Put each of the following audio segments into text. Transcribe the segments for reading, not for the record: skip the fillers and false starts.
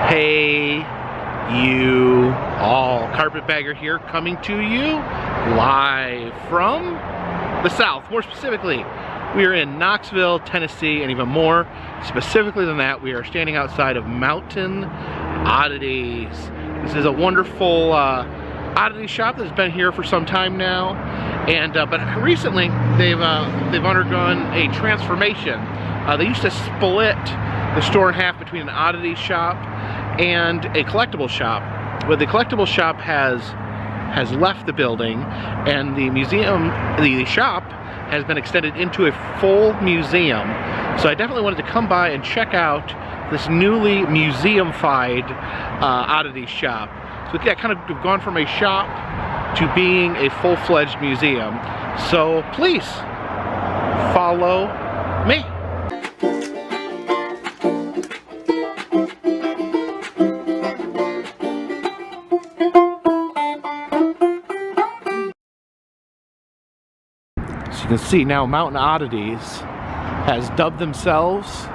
Hey, you all. Carpetbagger here, coming to you live from the South. More specifically, we are in Knoxville, Tennessee, and even more specifically than that, we are standing outside of Mountain Oddities. This is a wonderful oddity shop that's been here for some time now, and but recently they've undergone a transformation. They used to split the store in half between an oddity shop and a collectible shop, but the collectible shop has left the building, and the museum, the shop, has been extended into a full museum. So I definitely wanted to come by and check out this newly museum-fied oddity shop. So yeah, kind of gone from a shop to being a full-fledged museum. So please follow me. So you can see now Mountain Oddities has dubbed themselves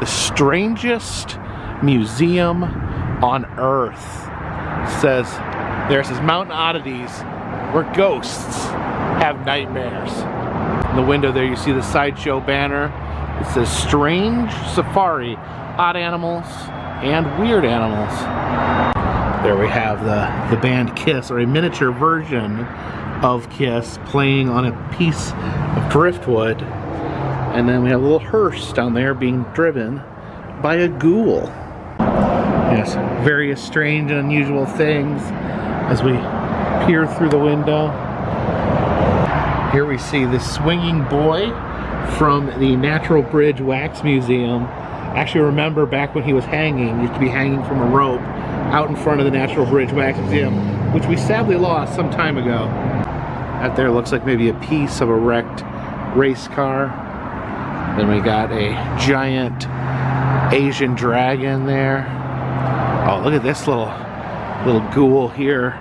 the strangest museum on earth. Says Mountain Oddities, where ghosts have nightmares. In the window there you see the sideshow banner. It says Strange Safari, Odd Animals and Weird Animals. There we have the band Kiss, or a miniature version of Kiss, playing on a piece of driftwood. And then we have a little hearse down there being driven by a ghoul. Yes, various strange and unusual things as we peer through the window. Here we see the swinging boy from the Natural Bridge Wax Museum. Actually remember back when he was hanging, he used to be hanging from a rope out in front of the Natural Bridge Wax Museum, which we sadly lost some time ago. Out there looks like maybe a piece of a wrecked race car. Then we got a giant Asian dragon there. Oh, look at this little ghoul here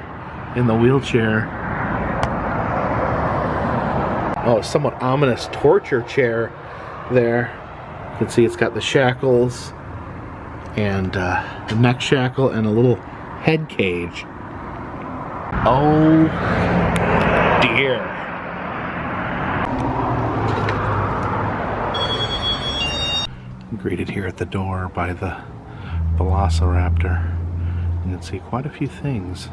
in the wheelchair. Oh, somewhat ominous torture chair there. You can see it's got the shackles and the neck shackle and a little head cage. Oh dear. I'm greeted here at the door by the Velociraptor. You can see quite a few things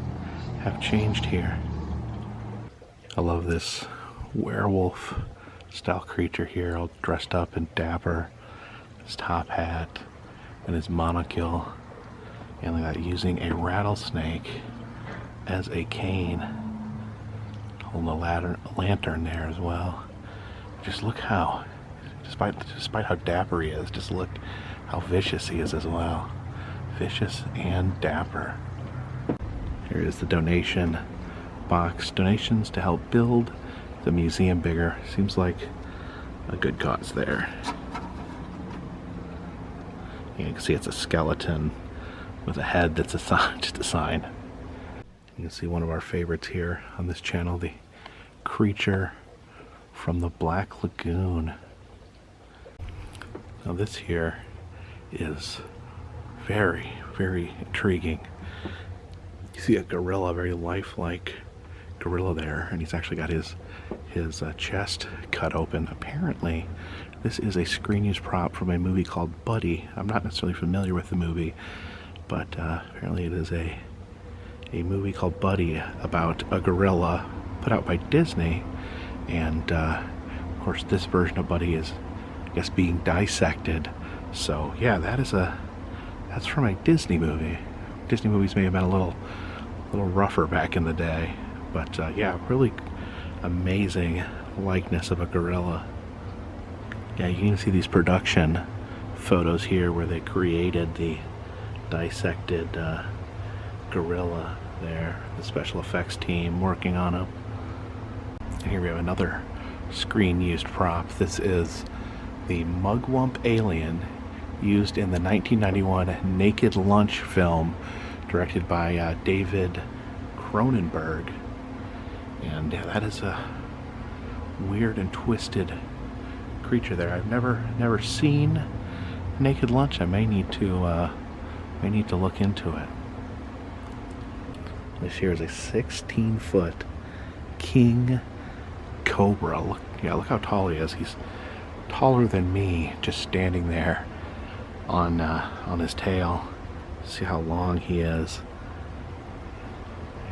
have changed here. I love this werewolf style creature here, all dressed up and dapper. His top hat and his monocle, and like that, using a rattlesnake as a cane. Holding a lantern there as well. Just look how, despite how dapper he is, just look how vicious he is as well. Vicious and dapper. Here is the donation box. Donations to help build the museum bigger. Seems like a good cause there. You can see it's a skeleton with a head that's just a sign. You can see one of our favorites here on this channel, the creature from the Black Lagoon. Now this here is very, very intriguing. You see a gorilla, very lifelike gorilla there, and he's actually got his chest cut open. Apparently this is a screen use prop from a movie called Buddy. I'm not necessarily familiar with the movie, but apparently it is a movie called Buddy about a gorilla put out by Disney, and of course this version of Buddy is, I guess, being dissected. So yeah, that's from a Disney movie. Disney movies may have been a little rougher back in the day, but yeah, really amazing likeness of a gorilla. Yeah, you can see these production photos here where they created the dissected gorilla there. The special effects team working on him. And here we have another screen used prop. This is the Mugwump alien used in the 1991 Naked Lunch film directed by David Cronenberg. And yeah, that is a weird and twisted creature there. I've never seen Naked Lunch. I may need to We need to look into it. This here is a 16-foot king cobra. Look how tall he is. He's taller than me, just standing there on his tail. See how long he is.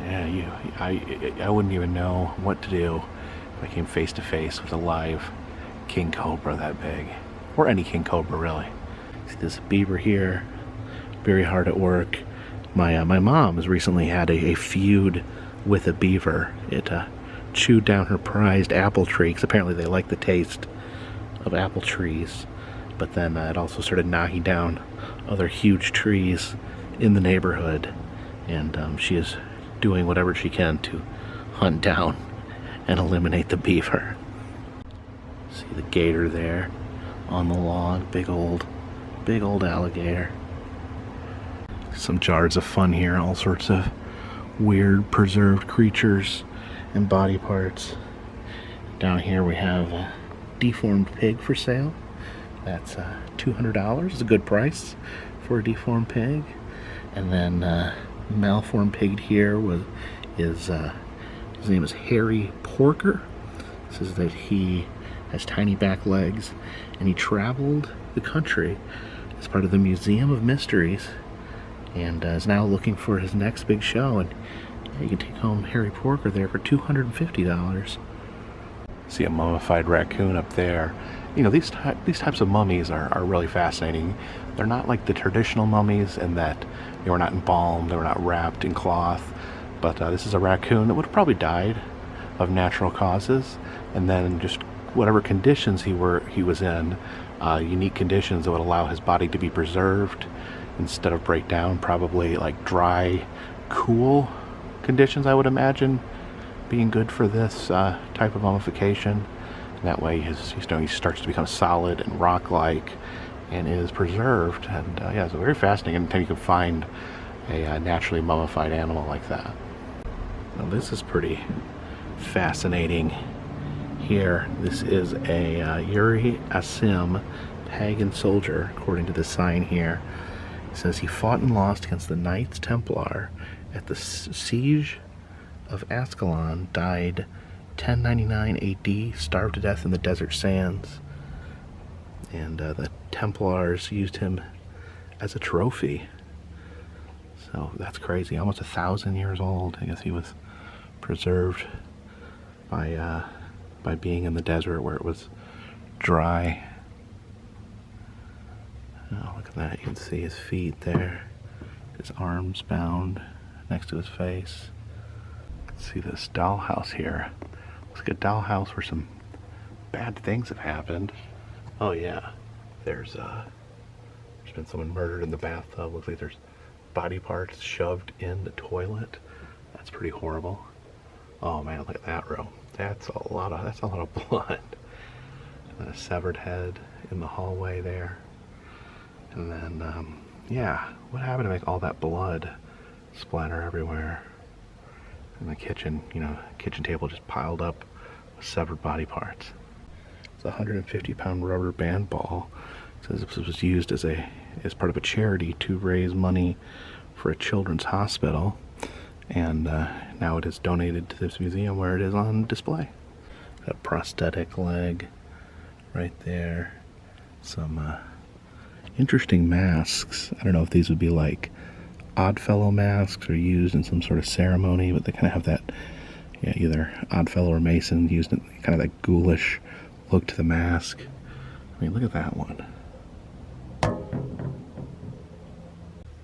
Yeah, I wouldn't even know what to do if I came face to face with a live king cobra that big, or any king cobra really. See this beaver here, very hard at work. My mom has recently had a feud with a beaver. It chewed down her prized apple tree, because apparently they like the taste of apple trees. But then it also started knocking down other huge trees in the neighborhood, and she is doing whatever she can to hunt down and eliminate the beaver. See the gator there on the lawn, big old alligator. Some jars of fun here, all sorts of weird preserved creatures and body parts. Down here we have a deformed pig for sale. That's $200. It's a good price for a deformed pig. And then malformed pig here his name is Harry Porker. It says that he has tiny back legs, and he traveled the country as part of the Museum of Mysteries, and is now looking for his next big show. And you can take home Harry Porker there for $250. See a mummified raccoon up there. You know, these types of mummies are really fascinating. They're not like the traditional mummies in that they were not embalmed, they were not wrapped in cloth. But this is a raccoon that would have probably died of natural causes, and then just whatever conditions he was in, unique conditions that would allow his body to be preserved instead of break down. Probably like dry, cool conditions, I would imagine, being good for this type of mummification. And that way he starts to become solid and rock-like and is preserved. And yeah, it's very fascinating anytime you can find a naturally mummified animal like that. Now this is pretty fascinating here. This is a Yuri Asim pagan soldier, according to the sign here. It says he fought and lost against the Knights Templar at the siege of Ascalon, died 1099 AD, starved to death in the desert sands, and the Templars used him as a trophy. So that's crazy. Almost 1,000 years old. I guess he was preserved by being in the desert where it was dry. Oh, look at that. You can see his feet there. His arms bound next to his face. See this dollhouse here. Looks like a dollhouse where some bad things have happened. Oh yeah, there's been someone murdered in the bathtub. Looks like there's body parts shoved in the toilet. That's pretty horrible. Oh man, look at that room. That's a lot of blood. And a severed head in the hallway there. And then yeah, what happened to make all that blood splatter everywhere? In the kitchen, kitchen table just piled up with severed body parts. It's a 150-pound rubber band ball. It says this was used as part of a charity to raise money for a children's hospital, and now it is donated to this museum where it is on display. A prosthetic leg right there. Some interesting masks. I don't know if these would be like Oddfellow masks are used in some sort of ceremony, but they kind of have that, either Oddfellow or Mason used kind of that ghoulish look to the mask. I mean, look at that one.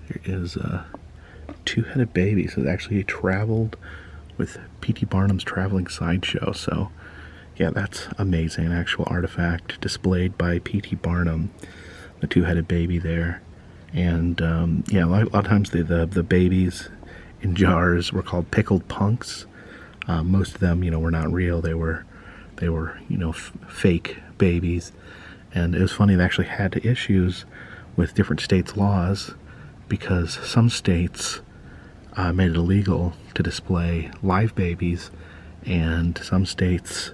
There is a two-headed baby. So it actually traveled with P.T. Barnum's traveling sideshow. So yeah, that's amazing. An actual artifact displayed by P.T. Barnum. The two-headed baby there. And yeah, a lot of times the babies in jars were called pickled punks. Most of them, were not real. They were fake babies. And it was funny, they actually had issues with different states' laws because some states made it illegal to display live babies, and some states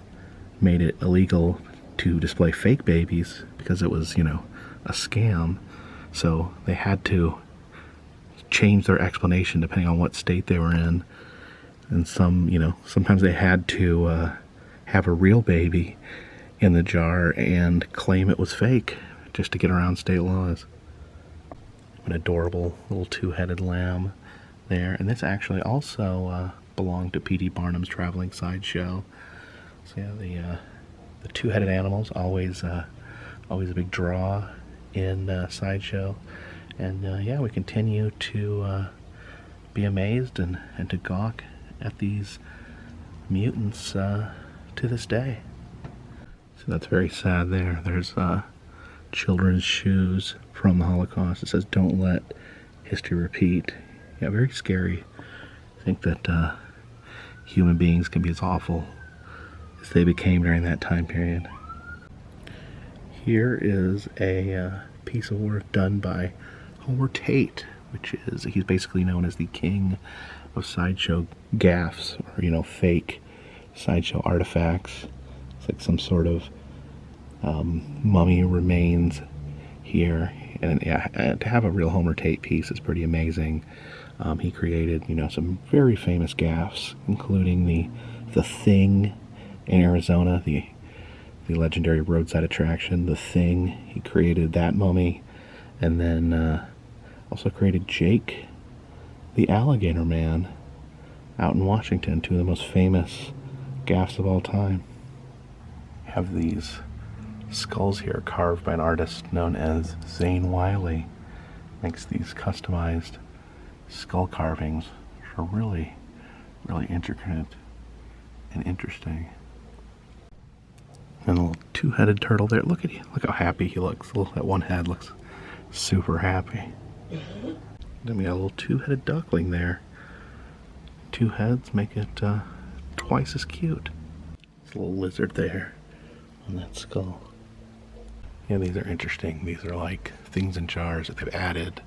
made it illegal to display fake babies because it was, a scam. So they had to change their explanation depending on what state they were in. And some, sometimes they had to have a real baby in the jar and claim it was fake just to get around state laws. An adorable little two-headed lamb there. And this actually also belonged to P.T. Barnum's traveling sideshow. So yeah, the two-headed animals, always a big draw in sideshow. And yeah, we continue to be amazed and to gawk at these mutants to this day. So that's very sad there. There's children's shoes from the Holocaust. It says, "Don't let history repeat." Yeah, very scary. I think that human beings can be as awful as they became during that time period. Here is a piece of work done by Howard Tate, he's basically known as the king of sideshow gaffs, or fake sideshow artifacts. It's like some sort of mummy remains here, and yeah, to have a real Homer Tate piece is pretty amazing. He created, some very famous gaffs, including the Thing in Arizona, the legendary roadside attraction, the Thing. He created that mummy, and then also created Jake, the Alligator Man, out in Washington, two of the most famous gaffs of all time. Have these skulls here carved by an artist known as Zane Wiley. Makes these customized skull carvings, which are really, really intricate and interesting. And a little two-headed turtle there. Look at you. Look how happy he looks. That one head looks super happy. Then we got a little two-headed duckling there. Two heads make it twice as cute. There's a little lizard there on that skull. Yeah, these are interesting. These are like things in jars that they've added,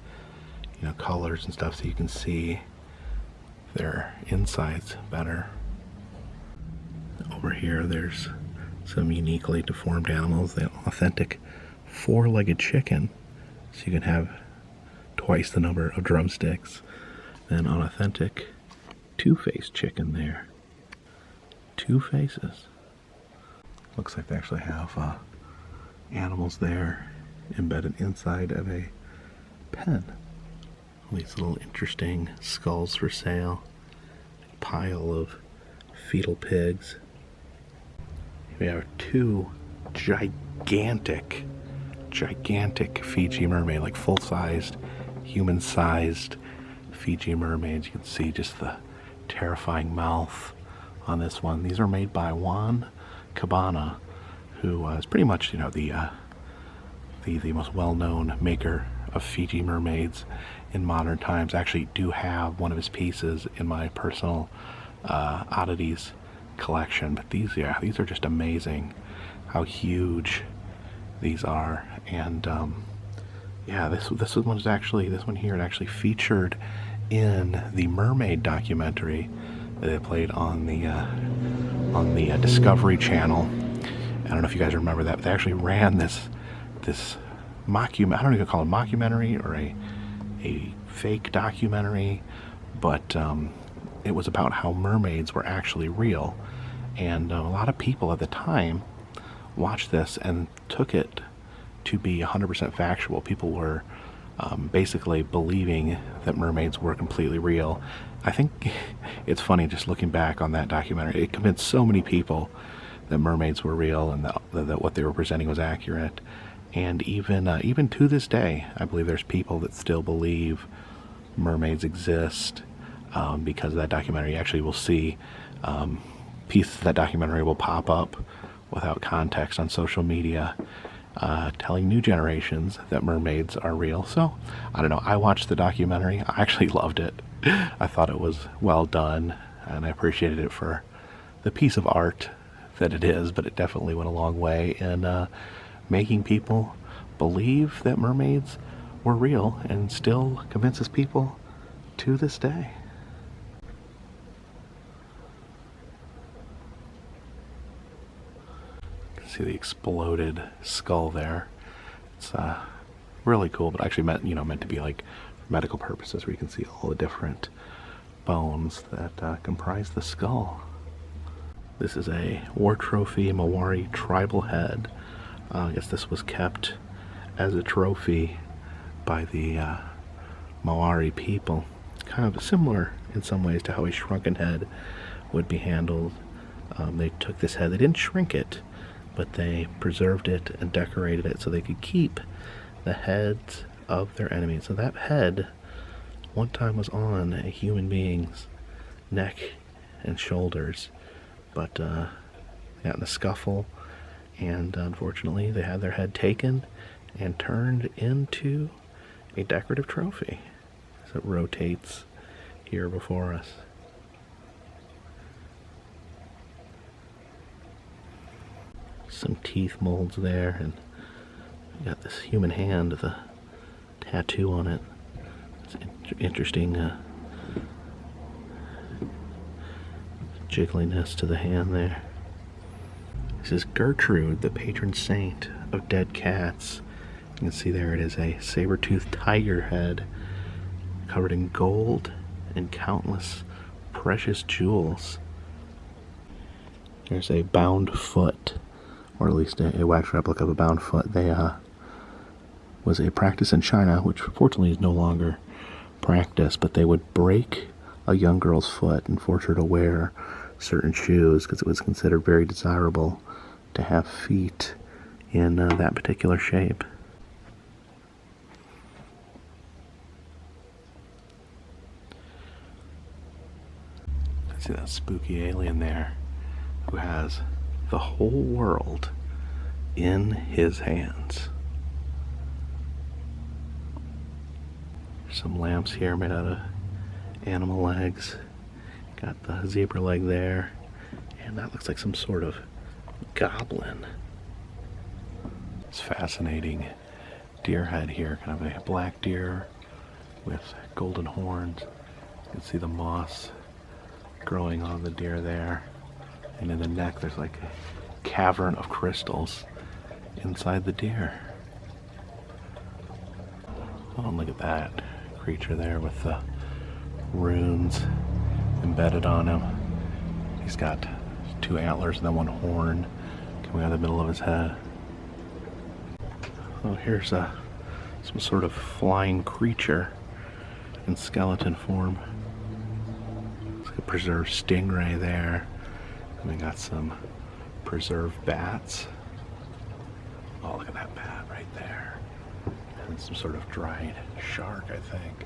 colors and stuff so you can see their insides better. Over here, there's some uniquely deformed animals. The authentic four-legged chicken, so you can have twice the number of drumsticks. Then an authentic two-faced chicken there. Two faces. Looks like they actually have animals there embedded inside of a pen. These little interesting skulls for sale. A pile of fetal pigs. We have two gigantic Fiji mermaid, like full-sized, human-sized Fiji mermaids. You can see just the terrifying mouth on this one. These are made by Juan Cabana, who is pretty much, the most well-known maker of Fiji mermaids in modern times. I actually do have one of his pieces in my personal Oddities collection, but these are just amazing how huge these are. And yeah, this one here, it actually featured in the mermaid documentary that they played on the Discovery Channel. I don't know if you guys remember that, but they actually ran this I don't even call it a mockumentary or a fake documentary, but it was about how mermaids were actually real. And a lot of people at the time watched this and took it to be 100% factual. People were basically believing that mermaids were completely real. I think it's funny just looking back on that documentary. It convinced so many people that mermaids were real and that what they were presenting was accurate. And even to this day, I believe there's people that still believe mermaids exist because of that documentary. You actually will see pieces of that documentary will pop up without context on social media, telling new generations that mermaids are real. So, I don't know, I watched the documentary. I actually loved it. I thought it was well done, and I appreciated it for the piece of art that it is, but it definitely went a long way in making people believe that mermaids were real, and still convinces people to this day. You can see the exploded skull there. It's really cool, but actually meant to be like medical purposes, where you can see all the different bones that comprise the skull. This is a war trophy Maori tribal head. I guess this was kept as a trophy by the Maori people. Kind of similar in some ways to how a shrunken head would be handled. They took this head, they didn't shrink it, but they preserved it and decorated it so they could keep the heads of their enemies. So that head one time was on a human being's neck and shoulders, but got in a scuffle, and unfortunately they had their head taken and turned into a decorative trophy as it rotates here before us. Some teeth molds there, and we got this human hand with a tattoo on it. It's interesting jiggliness to the hand there. This is Gertrude, the patron saint of dead cats. You can see there it is a saber-toothed tiger head covered in gold and countless precious jewels. There's a bound foot, or at least a wax replica of a bound foot. They was a practice in China, which fortunately is no longer practiced, but they would break a young girl's foot and force her to wear certain shoes because it was considered very desirable to have feet in that particular shape. See that spooky alien there who has the whole world in his hands. There's some lamps here made out of animal legs. Got the zebra leg there, and that looks like some sort of goblin. It's fascinating deer head here, kind of a black deer with golden horns. You can see the moss growing on the deer there, and in the neck there's like a cavern of crystals inside the deer. Oh, look at that creature there with the runes embedded on him. He's got 2 antlers and then 1 horn coming out of the middle of his head. Oh, here's some sort of flying creature in skeleton form. It's like a preserved stingray there. And we got some preserved bats. Oh, look at that bat right there. And some sort of dried shark, I think.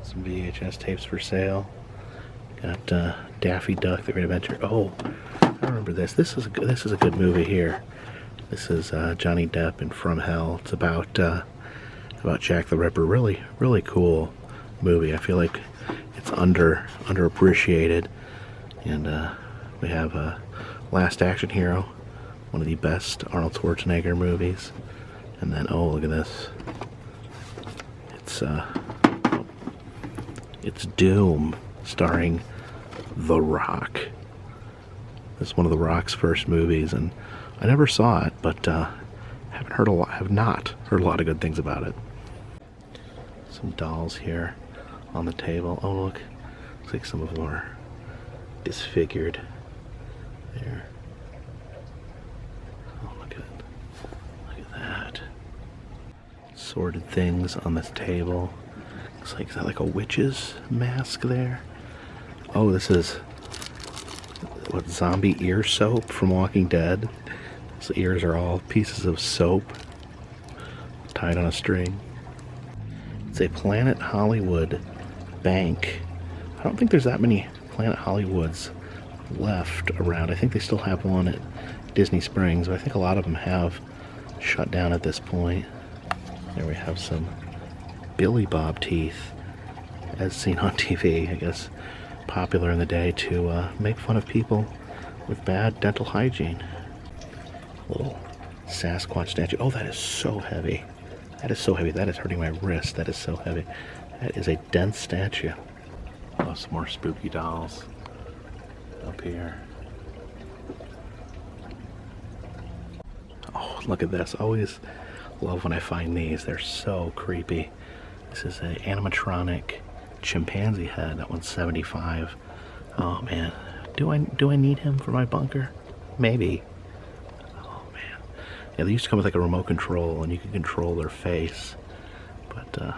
Some VHS tapes for sale. Got Daffy Duck, The Great Adventure. Oh, I remember this. This is a good movie here. This is Johnny Depp in From Hell. It's about Jack the Ripper. Really, really cool movie. I feel like it's underappreciated. And we have Last Action Hero, one of the best Arnold Schwarzenegger movies. And then, oh, look at this. It's Doom, starring The Rock. This is one of The Rock's first movies, and I never saw it, but have not heard a lot of good things about it. Some dolls here on the table. Oh, look, looks like some of them are disfigured. There. Oh, look at that. Sorted things on this table. Looks like, is that like a witch's mask there? Oh, this is what, zombie ear soap from Walking Dead. His ears are all pieces of soap tied on a string. It's a Planet Hollywood bank. I don't think there's that many Planet Hollywoods left around. I think they still have one at Disney Springs, but I think a lot of them have shut down at this point. There we have some Billy Bob teeth, as seen on TV, I guess popular in the day to make fun of people with bad dental hygiene. Little Sasquatch statue. Oh, that is so heavy. That is so heavy. That is hurting my wrist. That is so heavy. That is a dense statue. Oh, some more spooky dolls up here. Oh, look at this. Always love when I find these. They're so creepy. This is an animatronic chimpanzee head. That one's $75. Oh man, do I need him for my bunker? Maybe. Oh man, yeah. They used to come with like a remote control, and you can control their face. But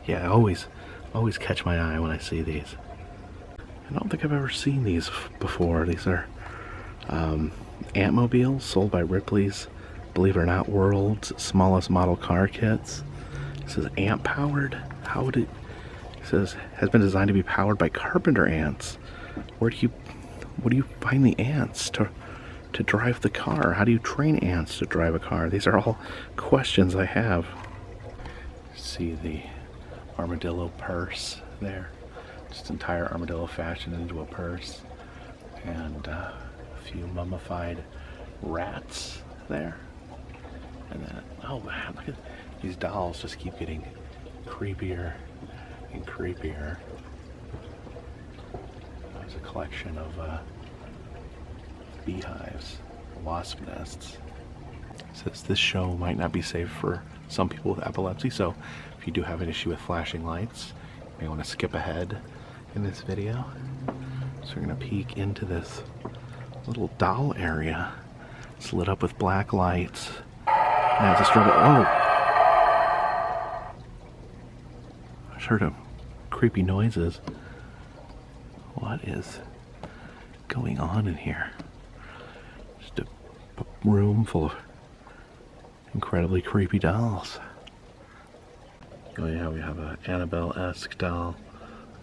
yeah, always catch my eye when I see these. I don't think I've ever seen these before. These are Antmobiles sold by Ripley's, believe it or not, world's smallest model car kits. It says ant powered. How would it? It says has been designed to be powered by carpenter ants. Where do you find the ants to drive the car? How do you train ants to drive a car? These are all questions I have. See the armadillo purse there. Just entire armadillo fashioned into a purse. And a few mummified rats there. And then, oh man, look at these dolls just keep getting creepier and creepier. There's a collection of beehives, wasp nests. It says this show might not be safe for some people with epilepsy, so if you do have an issue with flashing lights, you may want to skip ahead in this video. So we're going to peek into this little doll area. It's lit up with black lights. Now it's a struggle. Oh! I just heard a creepy noises. What is going on in here? Just a room full of incredibly creepy dolls. Oh yeah, we have an Annabelle-esque doll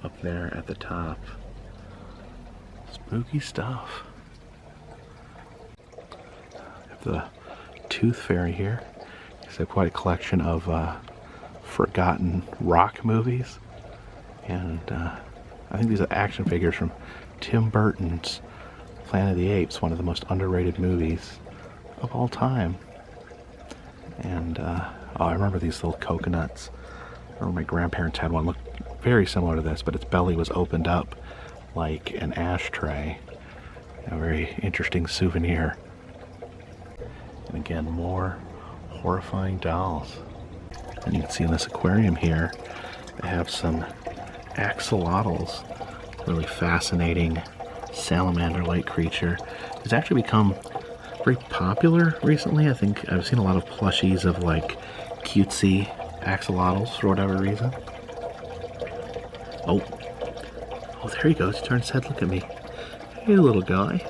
up there at the top. Spooky stuff. We have the Tooth Fairy here. It's quite a collection of forgotten rock movies. And I think these are action figures from Tim Burton's Planet of the Apes, one of the most underrated movies of all time. And oh, I remember these little coconuts. I remember my grandparents had one, looked very similar to this, but its belly was opened up like an ashtray. A very interesting souvenir. And again, more horrifying dolls. And you can see in this aquarium here, they have some axolotls, really fascinating salamander-like creature. It's actually become very popular recently. I think I've seen a lot of plushies of like cutesy axolotls for whatever reason. Oh, there he goes. He turns his head, look at me. Hey, little guy.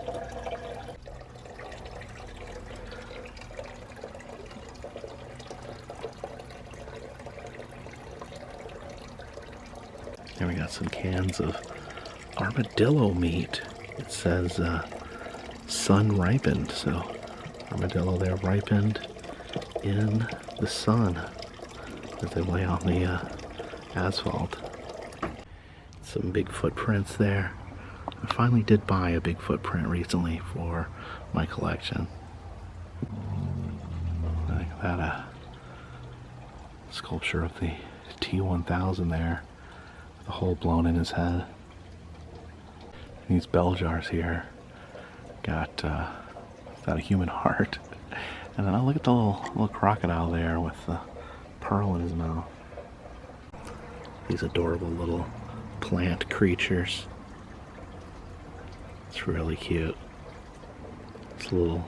Here we got some cans of armadillo meat. It says sun ripened, so armadillo there ripened in the sun as they lay on the asphalt. Some big footprints there. I finally did buy a big footprint recently for my collection. Like that sculpture of the T-1000 there. The hole blown in his head. These bell jars here got a human heart. And then I'll look at the little crocodile there with the pearl in his mouth. These adorable little plant creatures. It's really cute. This little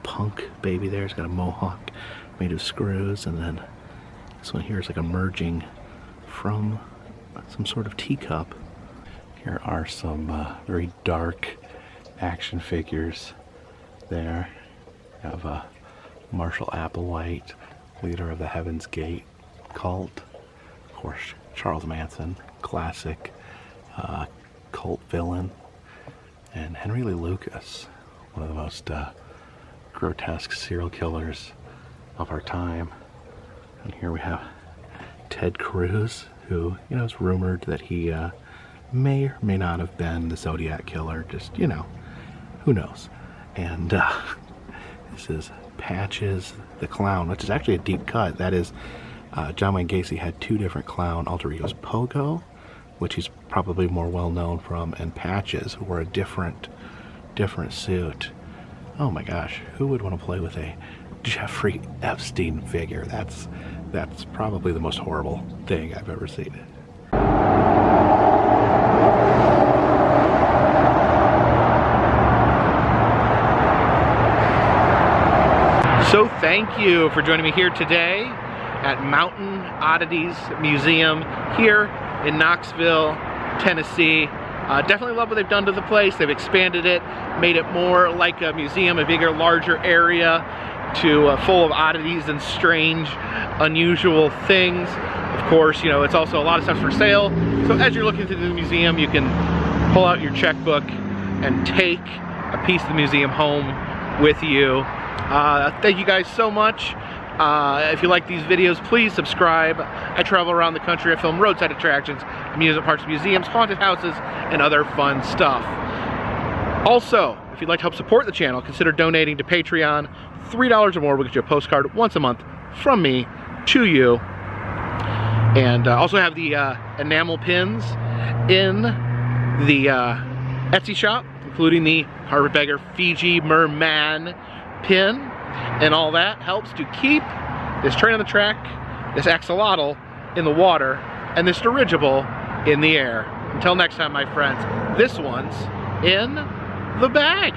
punk baby there. He's got a mohawk made of screws, and then this one here is like emerging from some sort of teacup. Here are some very dark action figures there. You have a Marshall Applewhite, leader of the Heaven's Gate cult. Of course, Charles Manson, classic cult villain. And Henry Lee Lucas, one of the most grotesque serial killers of our time. And here we have Ted Cruz, who, you know, it's rumored that he may or may not have been the Zodiac killer. Just, you know, who knows. And this is Patches the Clown, which is actually a deep cut. That is, John Wayne Gacy had two different clown alter egos. Pogo, which he's probably more well known from, and Patches, who wore a different suit. Oh my gosh, who would want to play with a Jeffrey Epstein figure? That's That's probably the most horrible thing I've ever seen. So thank you for joining me here today at Mountain Oddities Museum here in Knoxville, Tennessee. Definitely love what they've done to the place. They've expanded it, made it more like a museum, a bigger, larger area full of oddities and strange, unusual things. Of course, you know, it's also a lot of stuff for sale. So as you're looking through the museum, you can pull out your checkbook and take a piece of the museum home with you. Thank you guys so much. If you like these videos, please subscribe. I travel around the country. I film roadside attractions, amusement parks, museums, haunted houses, and other fun stuff. Also, if you'd like to help support the channel, consider donating to Patreon. $3 or more will get you a postcard once a month from me to you. And also have the enamel pins in the Etsy shop, including the Carpetbagger Fiji merman pin, and all that helps to keep this train on the track, this axolotl in the water, and this dirigible in the air. Until next time, my friends, this one's in the bag.